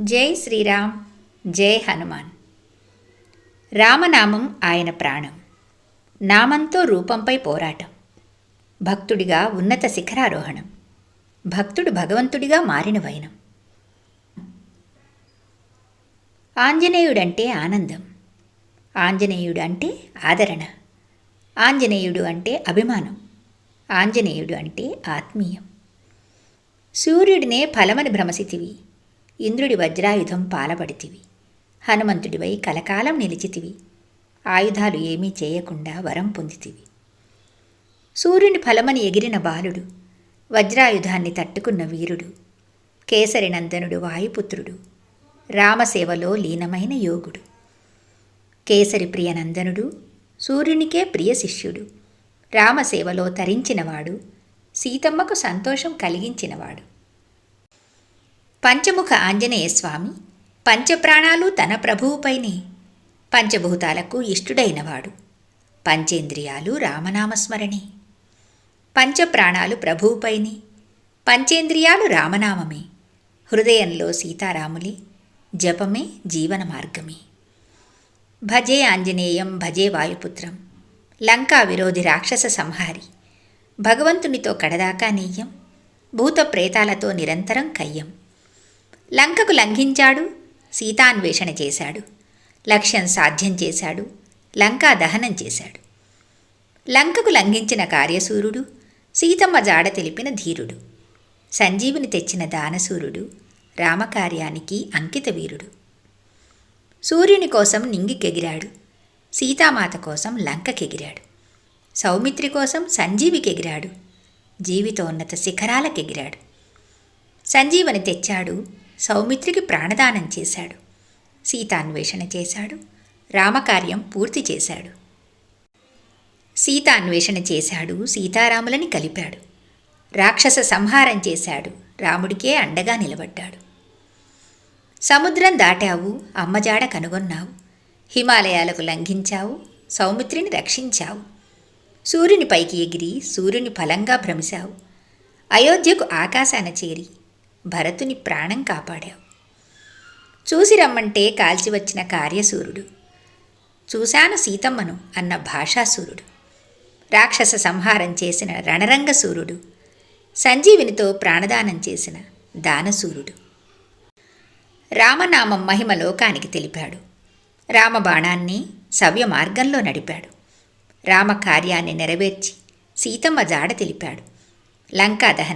జై శ్రీరామ్, జై హనుమాన్. రామనామం ఆయన ప్రాణం. నామంతో రూపంపై పోరాటం. భక్తుడిగా ఉన్నత శిఖరారోహణం. భక్తుడు భగవంతుడిగా మారిన వైనం. ఆంజనేయుడంటే ఆనందం. ఆంజనేయుడు అంటే ఆదరణ. ఆంజనేయుడు అంటే అభిమానం. ఆంజనేయుడు అంటే ఆత్మీయం. సూర్యుడినే ఫలమని భ్రమసితివి, ఇంద్రుడి వజ్రాయుధం పాలబడితివి. హనుమంతుడివై కలకాలం నిలిచితివి, ఆయుధాలు ఏమీ చేయకుండా వరం పొందితివి. సూర్యుని ఫలమని ఎగిరిన బాలుడు, వజ్రాయుధాన్ని తట్టుకున్న వీరుడు, కేసరి నందనుడు వాయుపుత్రుడు, రామసేవలో లీనమైన యోగుడు. కేసరి ప్రియ నందనుడు, సూర్యునికే ప్రియ శిష్యుడు, రామసేవలో తరించినవాడు, సీతమ్మకు సంతోషం కలిగించినవాడు. పంచముఖ ఆంజనేయస్వామి పంచప్రాణాలు తన ప్రభువుపైనే, పంచభూతాలకు ఇష్టుడైనవాడు. పంచేంద్రియాలు రామనామస్మరణే. పంచప్రాణాలు ప్రభువుపైనే, పంచేంద్రియాలు రామనామమే. హృదయంలో సీతారాములే, జపమే జీవన మార్గమే. భజే ఆంజనేయం భజే వాయుపుత్రం, లంకా విరోధి రాక్షస సంహారి. భగవంతునితో కడదాకా నెయ్యం, భూత ప్రేతాలతో నిరంతరం కయ్యం. లంకకు లంఘించాడు, సీతాన్వేషణ చేశాడు, లక్ష్యం సాధ్యం చేశాడు, లంకా దహనం చేశాడు. లంకకు లంఘించిన కార్యసూరుడు, సీతమ్మ జాడ తెలిపిన ధీరుడు. సంజీవిని తెచ్చిన దానసూరుడు, రామకార్యానికి అంకిత వీరుడు. సూర్యుని కోసం నింగికెగిరాడు, సీతామాత కోసం లంకకెగిరాడు. సౌమిత్రి కోసం సంజీవికెగిరాడు, జీవితోన్నత శిఖరాలకెగిరాడు. సంజీవని తెచ్చాడు, సౌమిత్రికి ప్రాణదానం చేశాడు. సీతాన్వేషణ చేశాడు, రామకార్యం పూర్తి చేశాడు. సీతాన్వేషణ చేశాడు, సీతారాములని కలిపాడు. రాక్షస సంహారం చేశాడు, రాముడికే అండగా నిలబడ్డాడు. సముద్రం దాటావు, అమ్మజాడ కనుగొన్నావు. హిమాలయాలకు లంఘించావు, సౌమిత్రిని రక్షించావు. సూర్యుని పైకి ఎగిరి సూర్యుని ఫలంగా భ్రమిశావు. అయోధ్యకు ఆకాశాన చేరి భరతుని ప్రాణం కాపాడావు. చూసి రమ్మంటే కాల్చి వచ్చిన కార్యసూరుడు, చూశాను సీతమ్మను అన్న భాషాసూరుడు. రాక్షస సంహారం చేసిన రణరంగసూరుడు, సంజీవినితో ప్రాణదానం చేసిన దానసూరుడు. రామనామం మహిమ లోకానికి తెలిపాడు. రామబాణాన్ని సవ్య మార్గంలో నడిపాడు. రామకార్యాన్ని నెరవేర్చి సీతమ్మ జాడ తెలిపాడు. లంకా దహనం